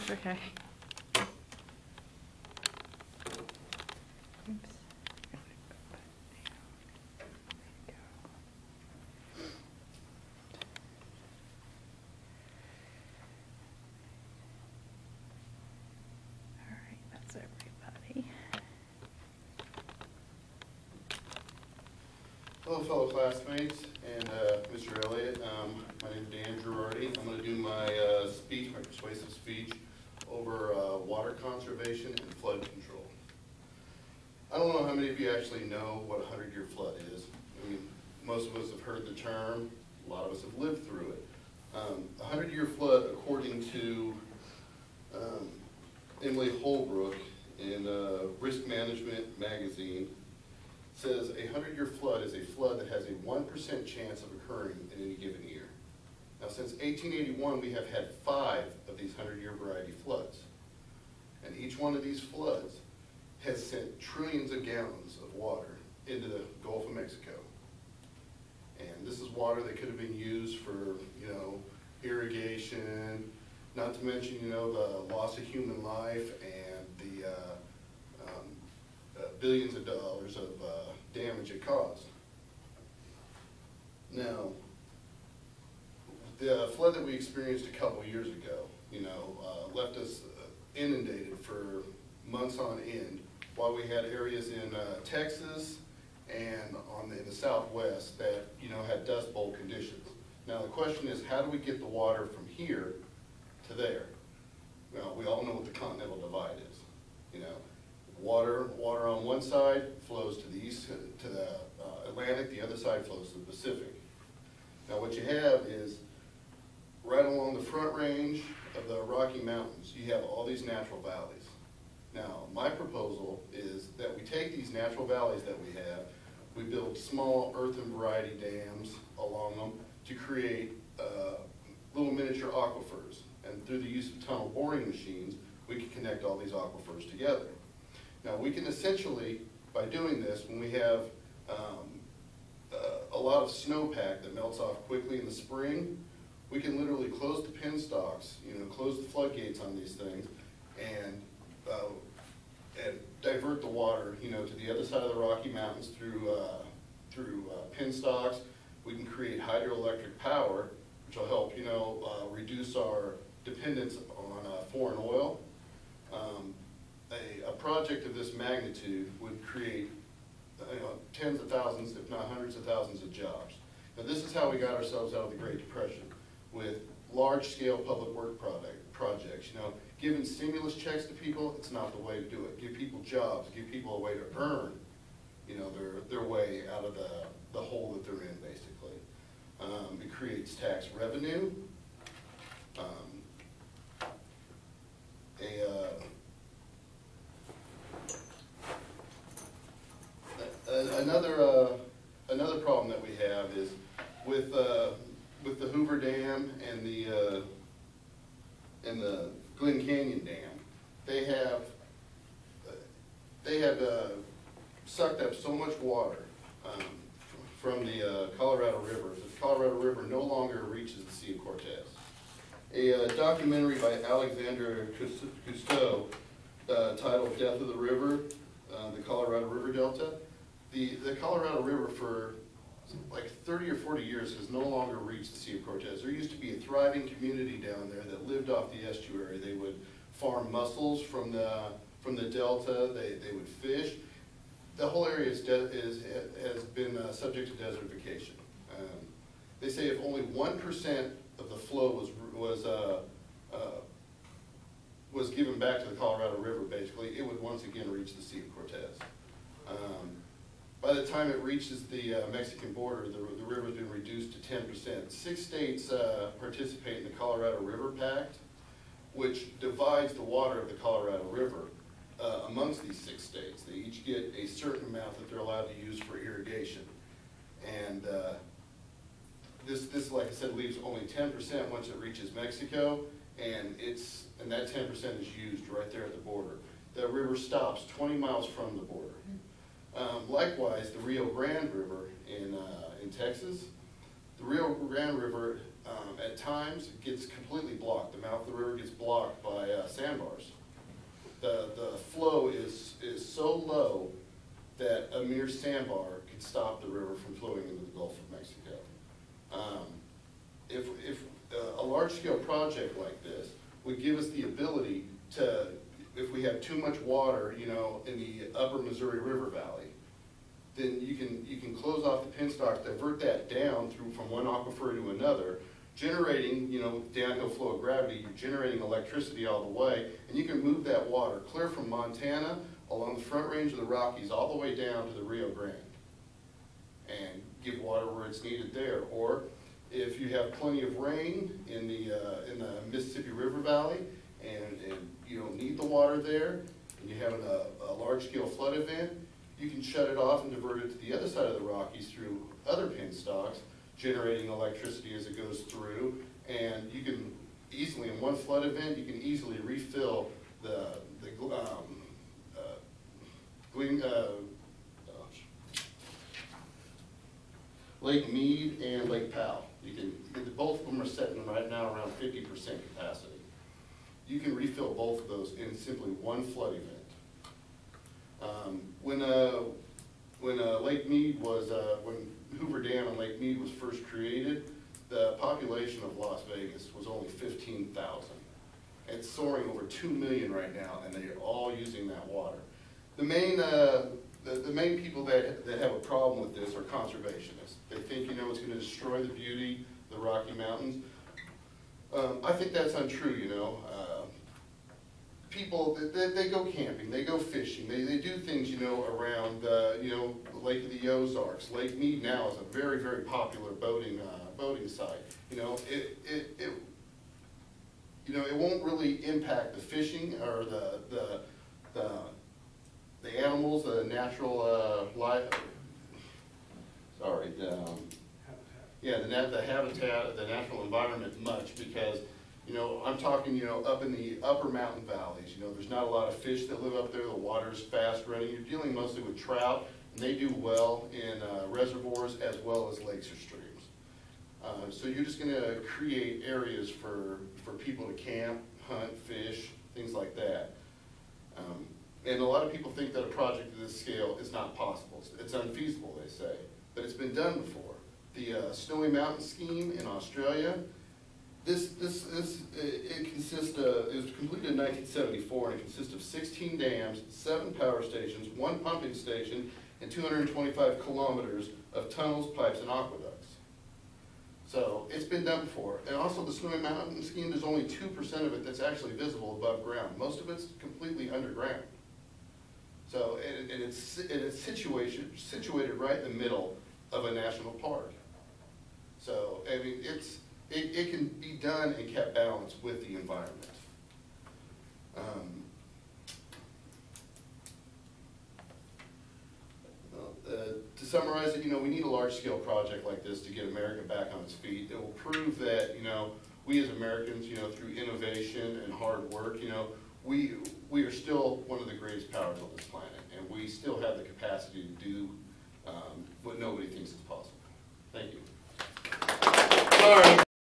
That's okay. Oops. All right, that's everybody. Hello, fellow classmates and Mr. Elliott. My name is Dan Girardi. I'm going to do my speech, my persuasive speech, over water conservation and flood control. I don't know how many of you actually know what a 100-year flood is. I mean, most of us have heard the term. A lot of us have lived through it. A 100-year flood, according to Emily Holbrook in Risk Management magazine, says a 100-year flood is a flood that has a 1% chance of occurring in any given year. Now, since 1881, we have had 5 of these 100-year variety floods. And each one of these floods has sent trillions of gallons of water into the Gulf of Mexico. And this is water that could have been used for, irrigation, not to mention, the loss of human life and the billions of dollars of damage it caused. Now, the flood that we experienced a couple of years ago, left us inundated for months on end, while we had areas in Texas and in the Southwest that, had Dust Bowl conditions. Now, the question is, how do we get the water from here to there? Well, we all know what the Continental Divide is. Water on one side flows to the east, to the Atlantic, the other side flows to the Pacific. Now what you have is, right along the front range of the Rocky Mountains, you have all these natural valleys. Now, my proposal is that we take these natural valleys that we have, we build small earthen variety dams along them to create little miniature aquifers. And through the use of tunnel boring machines, we can connect all these aquifers together. Now, we can essentially, by doing this, when we have a lot of snowpack that melts off quickly in the spring, we can literally close the penstocks, close the floodgates on these things, and divert the water, to the other side of the Rocky Mountains through penstocks. We can create hydroelectric power, which will help, reduce our dependence on foreign oil. A project of this magnitude would create tens of thousands, if not hundreds of thousands of jobs. Now, this is how we got ourselves out of the Great Depression, with large-scale public work projects. Giving stimulus checks to people, it's not the way to do it. Give people jobs, give people a way to earn, their way out of the hole that they're in, basically. It creates tax revenue. Another problem that we have is with the Hoover Dam and the Glen Canyon Dam. They have sucked up so much water from the Colorado River that the Colorado River no longer reaches the Sea of Cortez. A documentary by Alexandra Cousteau titled "Death of the River," the Colorado River Delta. The Colorado River for like 30 or 40 years has no longer reached the Sea of Cortez. There used to be a thriving community down there that lived off the estuary. They would farm mussels from the delta. They would fish. The whole area has been subject to desertification. They say if only 1% of the flow was given back to the Colorado River, basically, it would once again reach the Sea of Cortez. By the time it reaches the Mexican border, the river has been reduced to 10%. 6 states participate in the Colorado River Pact, which divides the water of the Colorado River amongst these 6 states. They each get a certain amount that they're allowed to use for irrigation. And this, like I said, leaves only 10% once it reaches Mexico, and that 10% is used right there at the border. The river stops 20 miles from the border. Likewise, the Rio Grande River in Texas, the Rio Grande River at times it gets completely blocked. The mouth of the river gets blocked by sandbars. The flow is so low that a mere sandbar could stop the river from flowing into the Gulf of Mexico. If a large-scale project like this would give us the ability to, if we have too much water, you know, in the upper Missouri River Valley, then you can close off the penstock, divert that down through from one aquifer to another, generating, you know, downhill flow of gravity, you're generating electricity all the way, and you can move that water clear from Montana along the Front Range of the Rockies all the way down to the Rio Grande and give water where it's needed there. Or if you have plenty of rain in the Mississippi River Valley and you don't need the water there, and you have a large-scale flood event, you can shut it off and divert it to the other side of the Rockies through other penstocks, generating electricity as it goes through, and you can easily, in one flood event, you can easily refill Lake Mead and Lake Powell. Both of them are sitting right now around 50% capacity. You can refill both of those in simply one flood event. When Lake Mead was, when Hoover Dam and Lake Mead was first created, the population of Las Vegas was only 15,000. It's soaring over 2 million right now, and they're all using that water. The main people that have a problem with this are conservationists. They think, you know, it's going to destroy the beauty of the Rocky Mountains. I think that's untrue, you know. People, they go camping, they go fishing, they do things, you know, around, you know, Lake of the Ozarks. Lake Mead now is a very, very popular boating site. You know, it won't really impact the fishing or the animals, the natural life. Sorry, the habitat, the natural environment much, because, you know, I'm talking, you know, up in the upper mountain valleys, you know, there's not a lot of fish that live up there, the water's fast running. You're dealing mostly with trout, and they do well in reservoirs as well as lakes or streams. So you're just gonna create areas for people to camp, hunt, fish, things like that. And a lot of people think that a project of this scale is not possible. It's unfeasible, they say, but it's been done before. The Snowy Mountain scheme in Australia, it consists of, it was completed in 1974, and it consists of 16 dams, 7 power stations, 1 pumping station, and 225 kilometers of tunnels, pipes, and aqueducts. So it's been done before. And also the Snowy Mountain scheme, there's only 2% of it that's actually visible above ground. Most of it's completely underground. So, and it's situated right in the middle of a national park. So, I mean, it can be done and kept balanced with the environment. To summarize it, you know, we need a large-scale project like this to get America back on its feet. It will prove that, you know, we as Americans, you know, through innovation and hard work, you know, we are still one of the greatest powers on this planet, and we still have the capacity to do what nobody thinks is possible. Thank you. Sorry.